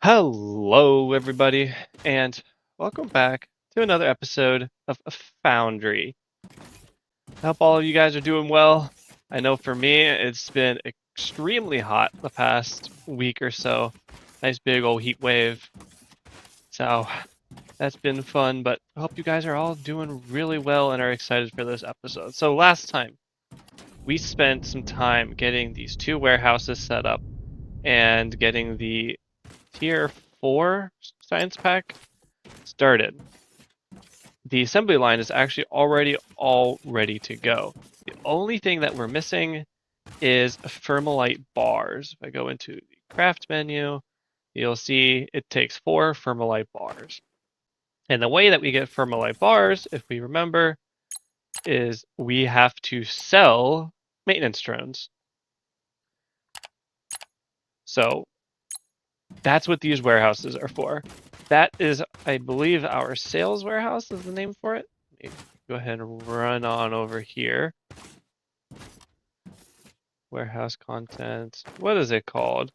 Hello, everybody, and welcome back to another episode of Foundry. I hope all of you guys are doing well. I know for me, it's been extremely hot the past week or so. Nice big old heat wave. So that's been fun, but I hope you guys are all doing really well and are excited for this episode. So last time, we spent some time getting these two warehouses set up and getting the tier 4 science pack started. The assembly line is actually already all ready to go. The only thing that we're missing is Firmalite bars. If I go into the craft menu, you'll see it takes 4 Firmalite bars. And the way that we get Firmalite bars, if we remember, is we have to sell maintenance drones. So that's what these warehouses are for. That is, I believe, our sales warehouse is the name for it. Let me go ahead and run on over here. Warehouse content. What is it called?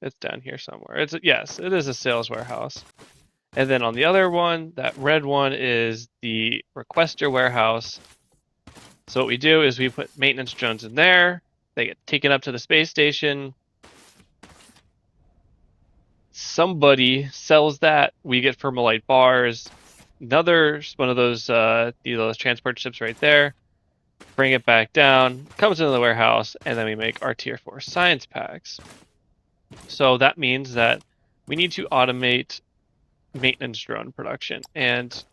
It's down here somewhere. Yes, it is a sales warehouse. And then on the other one, that red one is the requester warehouse. So what we do is we put maintenance drones in there. They get taken up to the space station. Somebody sells that. We get Firmalite bars. Another one of those transport ships right there. Bring it back down. Comes into the warehouse, and then we make our tier 4 science packs. So that means that we need to automate maintenance drone production. And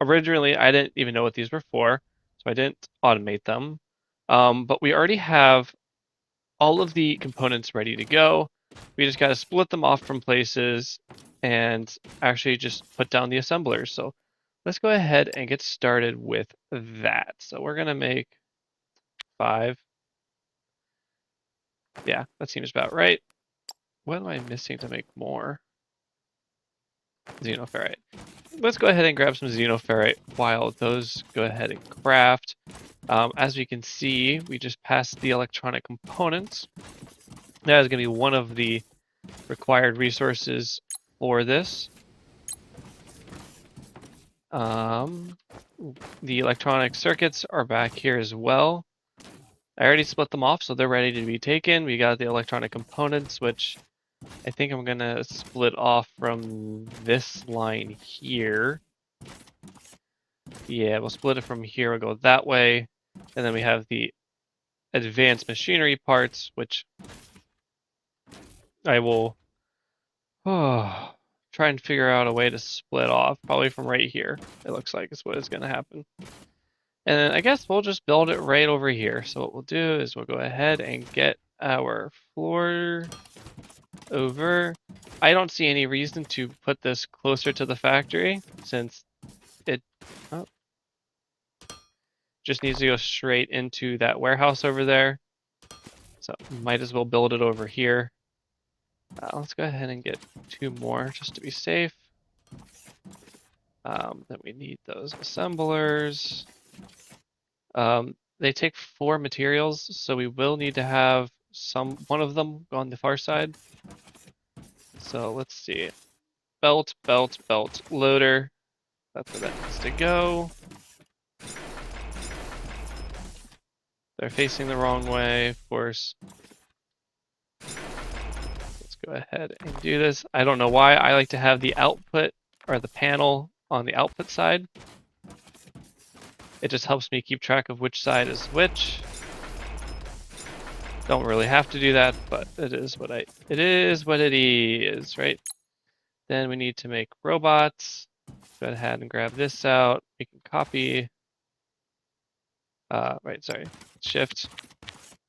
originally, I didn't even know what these were for, so I didn't automate them. But we already have all of the components ready to go. We just got to split them off from places and actually just put down the assemblers. So let's go ahead and get started with that. So we're going to make 5. Yeah, that seems about right. What am I missing to make more? Xenoferrite. Let's go ahead and grab some xenoferrite while those go ahead and craft. As we can see, we just passed the electronic components. That is going to be one of the required resources for this. The electronic circuits are back here as well. I already split them off, so they're ready to be taken. We got the electronic components, which I think I'm gonna split off from this line here. Yeah, we'll split it from here. We'll go that way. And then we have the advanced machinery parts, which I will try and figure out a way to split off. Probably from right here, it looks like is what is going to happen. And then I guess we'll just build it right over here. So what we'll do is we'll go ahead and get our floor over. I don't see any reason to put this closer to the factory since it just needs to go straight into that warehouse over there. So might as well build it over here. Let's go ahead and get 2 more just to be safe. Then we need those assemblers. They take 4 materials, so we will need to have one of them on the far side. So let's see. Belt, belt, belt, loader. That's where that needs to go. They're facing the wrong way, of course. Let's go ahead and do this. I don't know why I like to have the output or the panel on the output side. It just helps me keep track of which side is which. Don't really have to do that, but it is what it is, right? Then we need to make robots. Go ahead and grab this out. We can copy. Shift,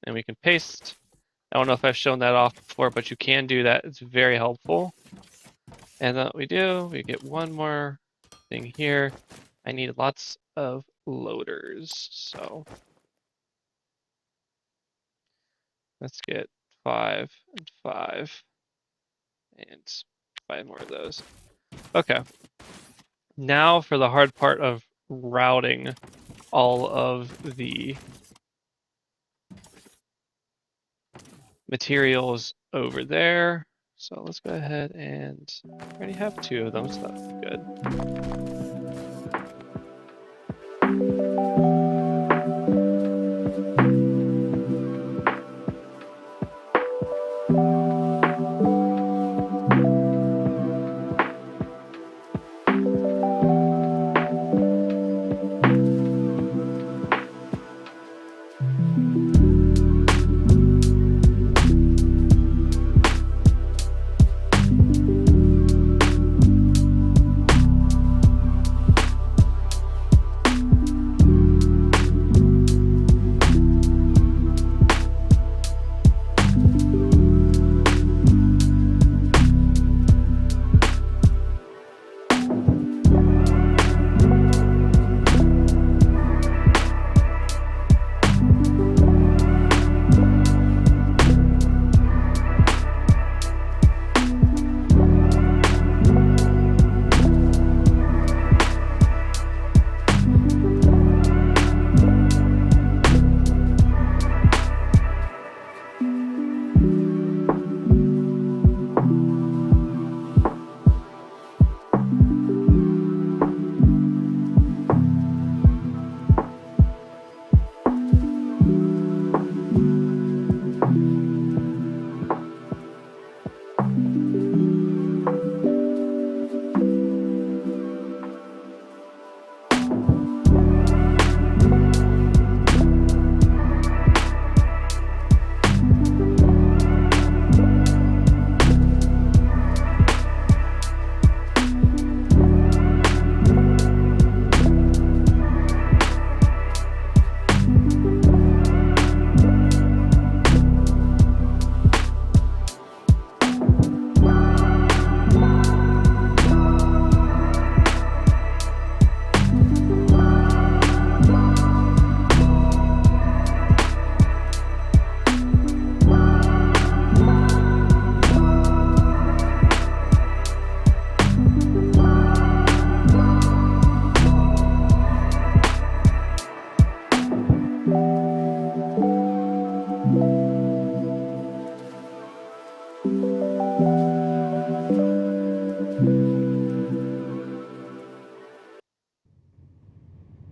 and we can paste. I don't know if I've shown that off before, but you can do that. It's very helpful. And then what we do, we get one more thing here. I need lots of loaders, so let's get 5 and 5 and 5 more of those. Okay. Now for the hard part of routing all of the materials over there. So let's go ahead and I already have 2 of them, so that's good.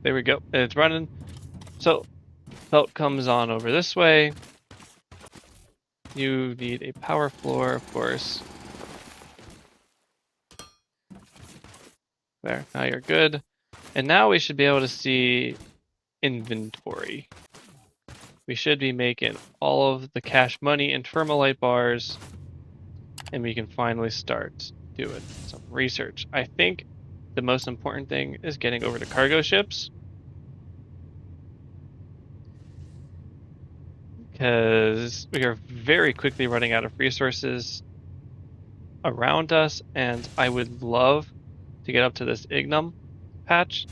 There we go. It's running. So belt comes on over this way. You need a power floor, of course. There, now you're good. And now we should be able to see inventory. We should be making all of the cash money and Firmalite bars, and we can finally start doing some research. I think the most important thing is getting over to cargo ships, because we are very quickly running out of resources around us, and I would love to get up to this Ignum patch,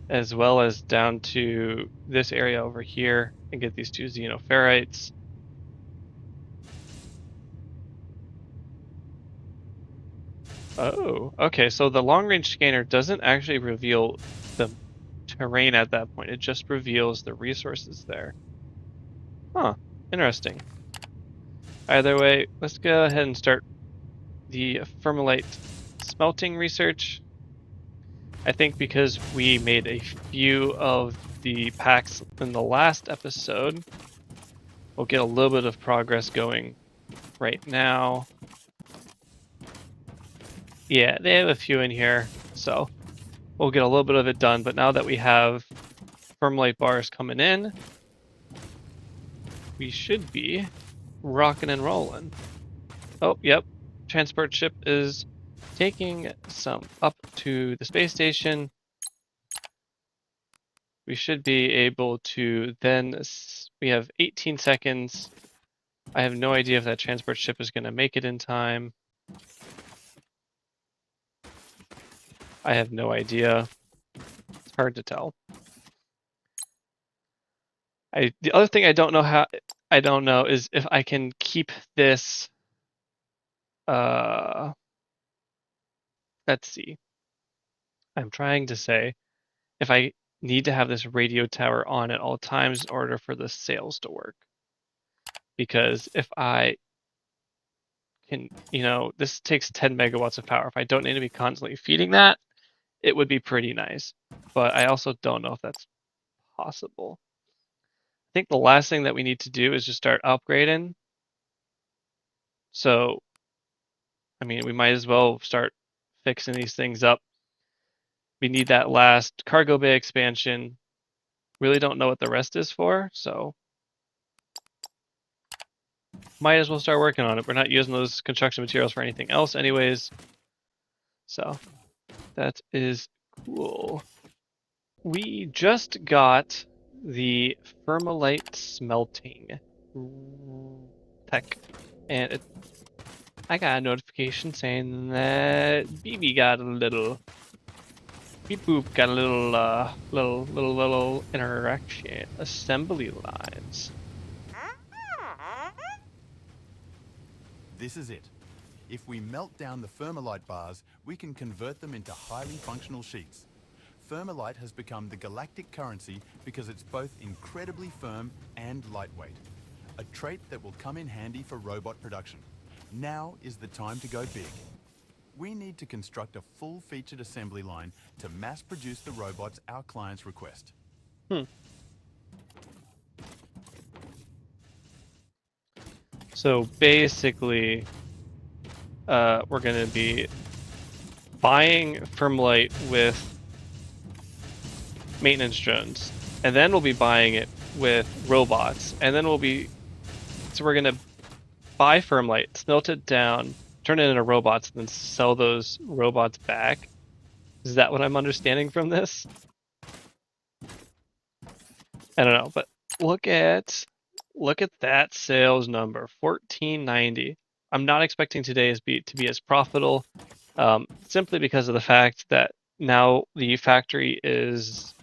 as well as down to this area over here and get these 2 xenoferrites. Oh, okay, so the long-range scanner doesn't actually reveal the terrain at that point. It just reveals the resources there. Huh, interesting. Either way, let's go ahead and start the Firmalite smelting research. I think because we made a few of the packs in the last episode, we'll get a little bit of progress going right now. Yeah, they have a few in here, so we'll get a little bit of it done. But now that we have Firmalite bars coming in, we should be rocking and rolling. Oh, yep. Transport ship is taking some up to the space station. We should be able to then, we have 18 seconds. I have no idea if that transport ship is going to make it in time. I have no idea. It's hard to tell. The other thing I don't know is if I can keep this, let's see. I'm trying to say if I need to have this radio tower on at all times in order for the sails to work. Because if I can, this takes 10 megawatts of power. If I don't need to be constantly feeding that, it would be pretty nice. But I also don't know if that's possible. I think the last thing that we need to do is just start upgrading. So, I mean, we might as well start fixing these things up. We need that last cargo bay expansion. Really don't know what the rest is for, so might as well start working on it. We're not using those construction materials for anything else anyways. So that is cool. We just got the Firmalite smelting tech, and I got a notification saying that BB got a little beep boop, got a little interaction. Assembly lines. This is it. If we melt down the Firmalite bars, we can convert them into highly functional sheets. Firmalite has become the galactic currency because it's both incredibly firm and lightweight, a trait that will come in handy for robot production. Now is the time to go big. We need to construct a full-featured assembly line to mass produce the robots our clients request. So basically, we're going to be buying Firmalite with maintenance drones, and then we'll be buying it with robots, and then so we're going to buy Firmalite, smelt it down, turn it into robots, and then sell those robots back. Is that what I'm understanding from this? I don't know, but look at that sales number, 1490. I'm not expecting today to be as profitable, simply because of the fact that now the factory is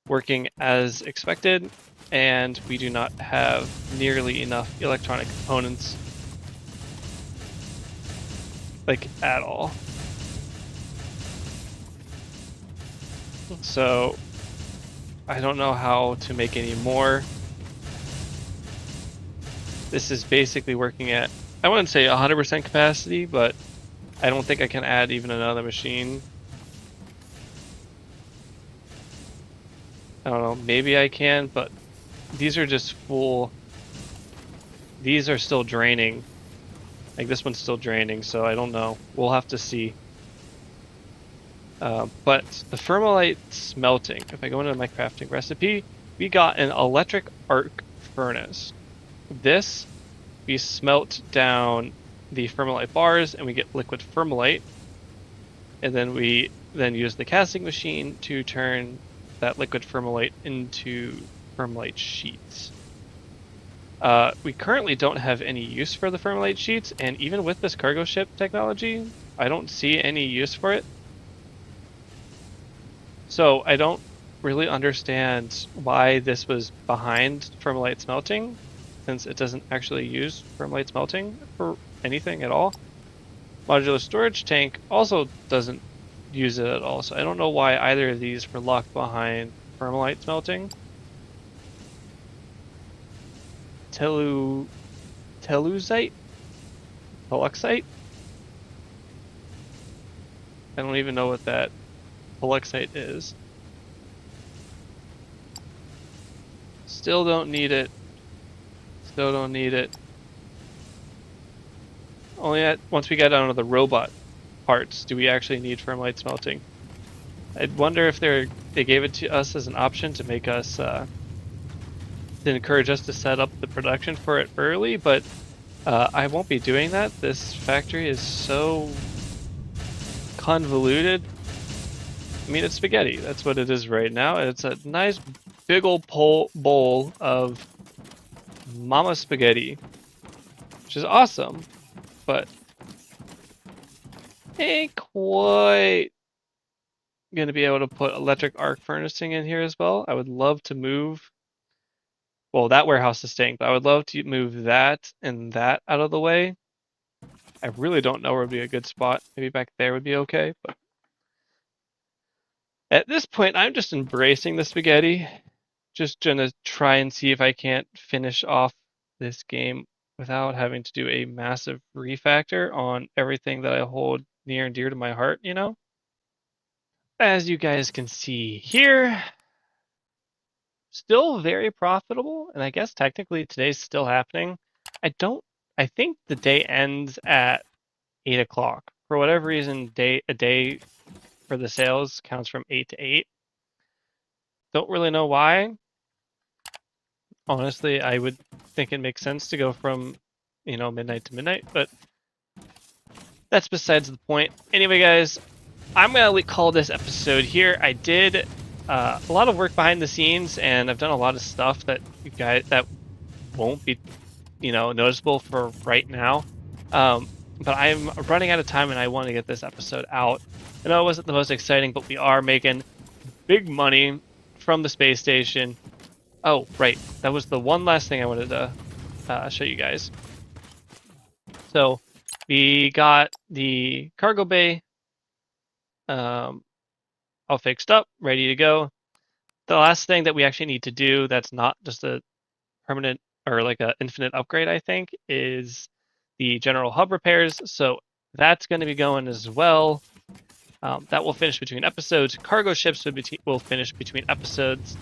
working as expected, and we do not have nearly enough electronic components, like at all. So I don't know how to make any more. This is basically working at, I wouldn't say 100% capacity, but I don't think I can add even another machine. I don't know, maybe I can, but these are just full. These are still draining. Like this one's still draining, so I don't know. We'll have to see. But the Firmalite smelting, if I go into my crafting recipe, we got an electric arc furnace. This, we smelt down the Firmalite bars and we get liquid Firmalite. And then we use the casting machine to turn that liquid Firmalite into Firmalite sheets. We currently don't have any use for the Firmalite sheets, and even with this cargo ship technology, I don't see any use for it. So I don't really understand why this was behind Firmalite smelting, since it doesn't actually use Firmalite smelting for anything at all. Modular storage tank also doesn't use it at all, so I don't know why either of these were locked behind Firmalite smelting. Telluzite? Peluxite? I don't even know what that Peluxite is. Still don't need it. Still don't need it. Only once we get down to the robot parts do we actually need Firmalite smelting. I'd wonder if they gave it to us as an option to make us to encourage us to set up the production for it early, but I won't be doing that. This factory is so convoluted. I mean, it's spaghetti. That's what it is right now. It's a nice big old bowl of mama spaghetti, which is awesome, but ain't quite gonna be able to put electric arc furnacing in here as well. I would love to move, well, that warehouse is staying, but I would love to move that and that out of the way. I really don't know where would be a good spot. Maybe back there would be okay, but at this point, I'm just embracing the spaghetti. Just gonna try and see if I can't finish off this game without having to do a massive refactor on everything that I hold near and dear to my heart, you know? As you guys can see here, still very profitable, and I guess technically today's still happening. I think the day ends at 8 o'clock. For whatever reason, a day for the sales counts from 8 to 8. Don't really know why. Honestly, I would think it makes sense to go from, midnight to midnight, but that's besides the point. Anyway, guys, I'm gonna call this episode here. I did a lot of work behind the scenes, and I've done a lot of stuff that you guys that won't be, noticeable for right now. But I'm running out of time, and I want to get this episode out. I know it wasn't the most exciting, but we are making big money from the space station. Oh, right. That was the one last thing I wanted to show you guys. So we got the cargo bay all fixed up, ready to go. The last thing that we actually need to do that's not just a permanent or like an infinite upgrade, I think, is the general hub repairs. So that's going to be going as well. That will finish between episodes. Cargo ships will finish between episodes.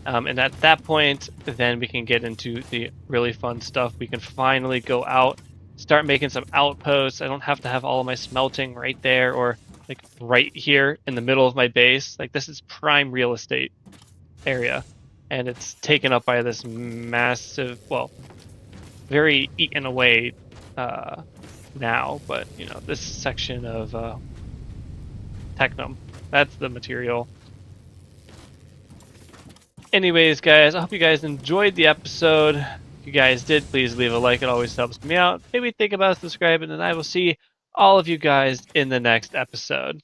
And at that point, then we can get into the really fun stuff. We can finally go out, start making some outposts. I don't have to have all of my smelting right there or like right here in the middle of my base. Like this is prime real estate area. And it's taken up by this massive, well, very eaten away now. But, this section of Technum, that's the material. Anyways, guys, I hope you guys enjoyed the episode. If you guys did, please leave a like. It always helps me out. Maybe think about subscribing, and I will see all of you guys in the next episode.